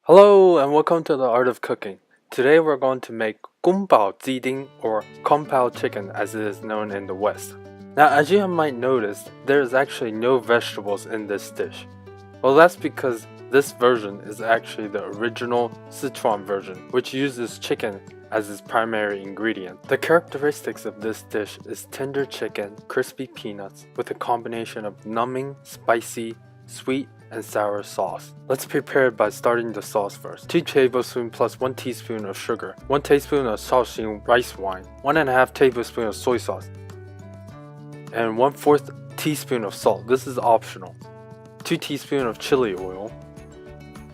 Hello and welcome to the Art of Cooking. Today we're going to make 宫保鸡丁 or compound chicken as it is known in the West. Now as you might notice, there is actually no vegetables in this dish. Well, that's because this version is actually the original Sichuan version, which uses chicken as its primary ingredient. The characteristics of this dish is tender chicken, crispy peanuts, with a combination of numbing, spicy, sweet, and sour sauce. Let's prepare it by starting the sauce first. 2 tablespoons plus 1 teaspoon of sugar, 1 tablespoon of Sichuan rice wine, 1.5 tablespoons of soy sauce, and 1/4 teaspoon of salt. This is optional. 2 teaspoons of chili oil,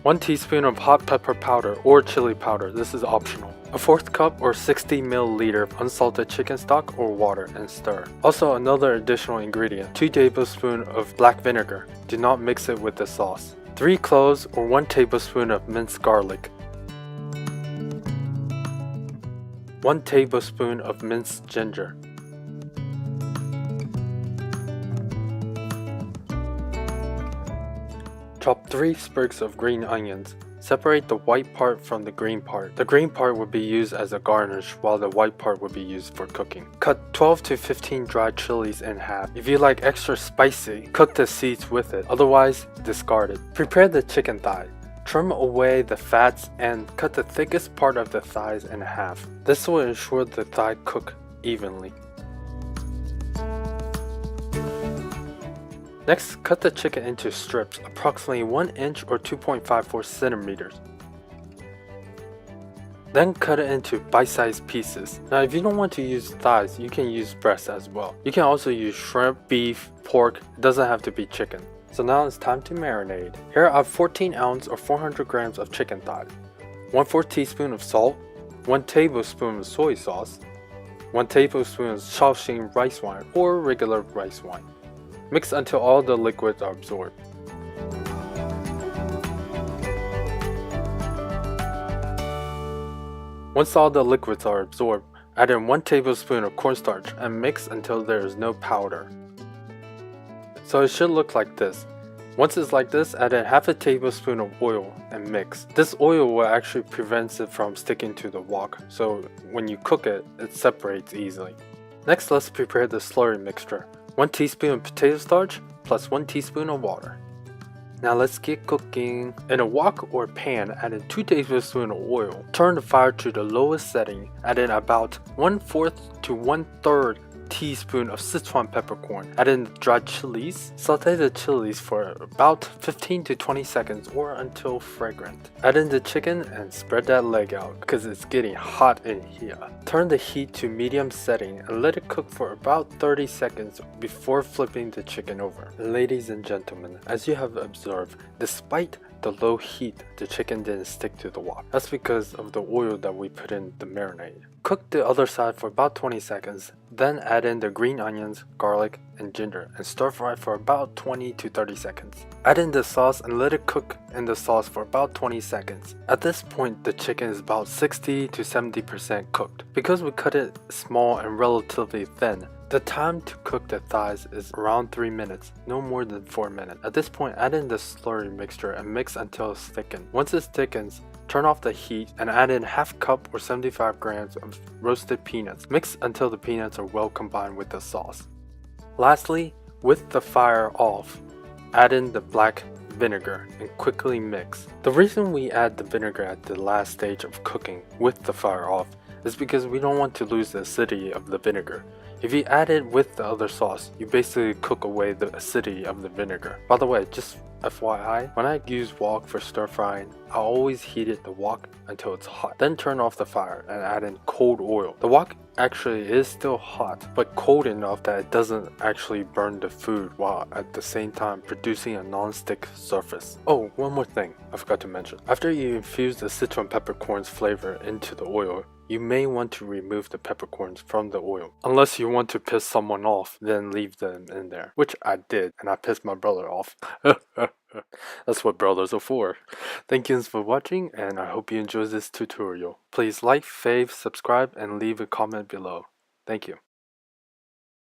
1 teaspoon of hot pepper powder or chili powder. This is optional. A 1/4 cup or 60 milliliter of unsalted chicken stock or water and stir. Also another additional ingredient, 2 tablespoons of black vinegar. Do not mix it with the sauce. 3 cloves or 1 tablespoon of minced garlic. 1 tablespoon of minced ginger. Chop 3 sprigs of green onions. Separate the white part from the green part. The green part would be used as a garnish while the white part would be used for cooking. Cut 12 to 15 dried chilies in half. If you like extra spicy, cook the seeds with it, otherwise discard it. Prepare the chicken thigh. Trim away the fats and cut the thickest part of the thighs in half. This will ensure the thigh cook evenly. Next, cut the chicken into strips, approximately 1 inch or 2.54 centimeters. Then cut it into bite-sized pieces. Now if you don't want to use thighs, you can use breasts as well. You can also use shrimp, beef, pork. It doesn't have to be chicken. So now it's time to marinate. Here I have 14 ounce or 400 grams of chicken thigh, 1/4 teaspoon of salt, 1 tablespoon of soy sauce, 1 tablespoon of Sichuan rice wine or regular rice wine. Mix until all the liquids are absorbed. Once all the liquids are absorbed, add in 1 tablespoon of cornstarch and mix until there is no powder. So it should look like this. Once it's like this, add in half a tablespoon of oil and mix. This oil will actually prevent it from sticking to the wok, so when you cook it, it separates easily. Next, let's prepare the slurry mixture. 1 teaspoon of potato starch plus 1 teaspoon of water. Now let's get cooking. In a wok or pan, add in 2 tablespoons of oil. Turn the fire to the lowest setting. Add in about 1/4 to 1/3 teaspoon of Sichuan peppercorn. Add in the dried chilies. Saute the chilies for about 15 to 20 seconds or until fragrant. Add in the chicken and spread that leg out because it's getting hot in here. Turn the heat to medium setting and let it cook for about 30 seconds before flipping the chicken over. Ladies and gentlemen, as you have observed, despite the low heat, the chicken didn't stick to the wok. That's because of the oil that we put in the marinade. Cook the other side for about 20 seconds, then add in the green onions, garlic, and ginger and stir fry for about 20 to 30 seconds. Add in the sauce and let it cook in the sauce for about 20 seconds. At this point, the chicken is about 60 to 70% cooked. Because we cut it small and relatively thin, the time to cook the thighs is around 3 minutes, no more than 4 minutes. At this point, add in the slurry mixture and mix until it's thickened. Once it thickens, turn off the heat and add in half cup or 75 grams of roasted peanuts. Mix until the peanuts are well combined with the sauce. Lastly, with the fire off, add in the black vinegar and quickly mix. The reason we add the vinegar at the last stage of cooking with the fire off is because we don't want to lose the acidity of the vinegar. If you add it with the other sauce, you basically cook away the acidity of the vinegar. By the way, just FYI, when I use wok for stir frying, I always heat the wok until it's hot. Then turn off the fire and add in cold oil. The wok actually is still hot, but cold enough that it doesn't actually burn the food while at the same time producing a non-stick surface. Oh, one more thing I forgot to mention. After you infuse the Sichuan peppercorns flavor into the oil, you may want to remove the peppercorns from the oil. Unless you want to piss someone off, then leave them in there. Which I did, and I pissed my brother off. That's what brothers are for. Thank you for watching, and I hope you enjoyed this tutorial. Please like, fave, subscribe, and leave a comment below. Thank you.